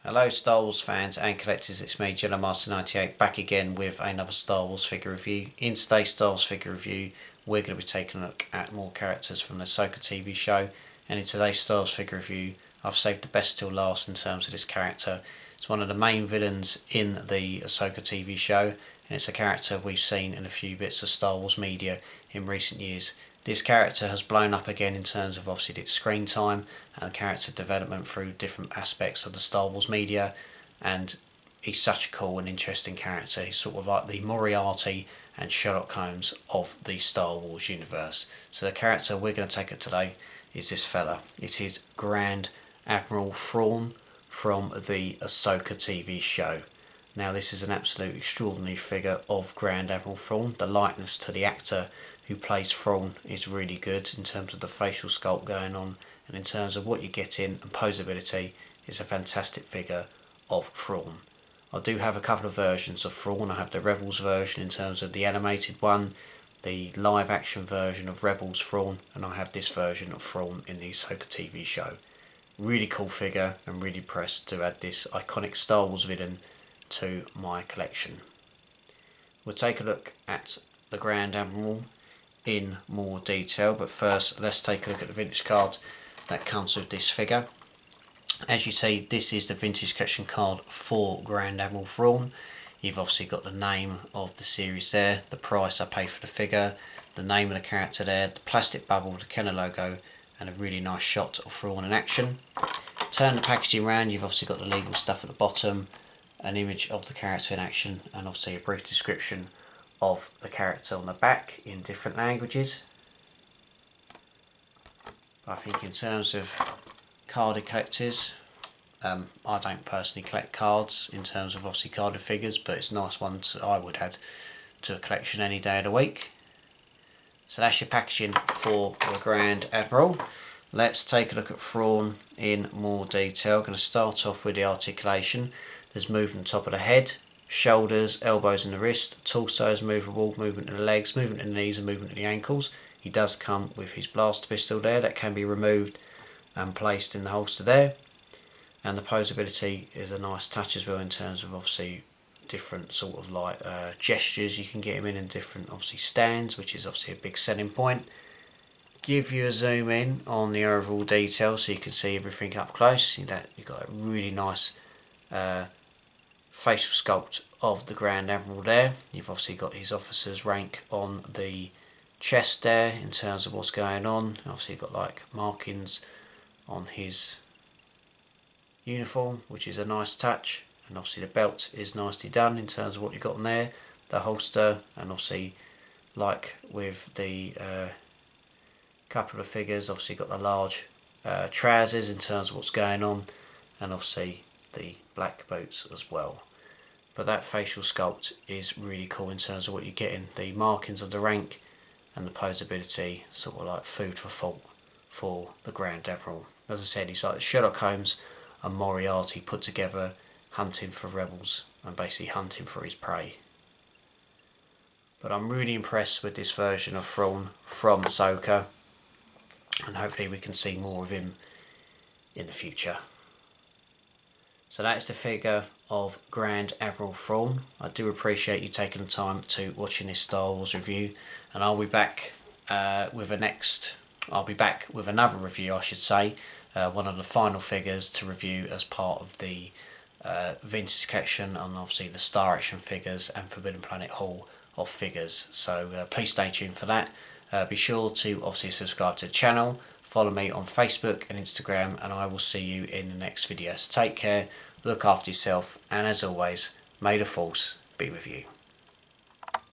Hello Star Wars fans and collectors, it's me Jedi Master 98 back again with another Star Wars figure review. In today's Star Wars figure review we're going to be taking a look at more characters from the Ahsoka TV show, and in today's Star Wars figure review I've saved the best till last in terms of this character. It's one of the main villains in the Ahsoka TV show, and it's a character we've seen in a few bits of Star Wars media in recent years. This character has blown up again in terms of obviously its screen time and character development through different aspects of the Star Wars media, and he's such a cool and interesting character. He's sort of like the Moriarty and Sherlock Holmes of the Star Wars universe. So the character we're going to take it today is this fella. It is Grand Admiral Thrawn from the Ahsoka TV show. Now this is an absolute extraordinary figure of Grand Admiral Thrawn. The likeness to the actor who plays Thrawn is really good in terms of the facial sculpt going on, and in terms of what you get in and posability. It's a fantastic figure of Thrawn. I do have a couple of versions of Thrawn. I have the Rebels version in terms of the animated one, the live action version of Rebels Thrawn, and I have this version of Thrawn in the Ahsoka TV show. Really cool figure, and really impressed to add this iconic Star Wars villain to my collection. We'll take a look at the Grand Admiral in more detail, but first let's take a look at the vintage card that comes with this figure. As you see, this is the vintage collection card for Grand Admiral Thrawn. You've obviously got the name of the series there, the price I paid for the figure, the name of the character there, the plastic bubble, the Kenner logo, and a really nice shot of Thrawn in action. Turn the packaging around, you've obviously got the legal stuff at the bottom, an image of the character in action, and obviously a brief description of the character on the back in different languages. I think in terms of carded collectors, I don't personally collect cards in terms of obviously carded figures, but it's nice ones I would add to a collection any day of the week. So that's your packaging for the Grand Admiral. Let's take a look at Thrawn in more detail. I'm going to start off with the articulation. There's movement top of the head, shoulders, elbows and the wrist, torso is movable, movement in the legs, movement in the knees and movement in the ankles. He does come with his blaster pistol there that can be removed and placed in the holster there. And the posability is a nice touch as well in terms of obviously different sort of like gestures you can get him in different obviously stands, which is obviously a big selling point. Give you a zoom in on the overall detail so you can see everything up close. You've got a really nice facial sculpt of the Grand Admiral there. You've obviously got his officer's rank on the chest there in terms of what's going on. Obviously you've got like markings on his uniform, which is a nice touch, and obviously the belt is nicely done in terms of what you've got on there, the holster, and obviously like with the couple of figures, obviously you've got the large trousers in terms of what's going on, and obviously the black boots as well. But that facial sculpt is really cool in terms of what you're getting, the markings of the rank and the posability, sort of like food for thought for the Grand Admiral. As I said, he's like the Sherlock Holmes and Moriarty put together, hunting for rebels and basically hunting for his prey. But I'm really impressed with this version of Thrawn from Ahsoka, and hopefully we can see more of him in the future. So that's the figure of Grand Admiral Thrawn. I do appreciate you taking the time to watching this Star Wars review, and I'll be back with another review, I should say, one of the final figures to review as part of the vintage collection, and obviously the Star Action figures and Forbidden Planet haul of figures. So please stay tuned for that. Be sure to obviously subscribe to the channel, follow me on Facebook and Instagram, and I will see you in the next video. So take care, look after yourself, and as always, may the Force be with you.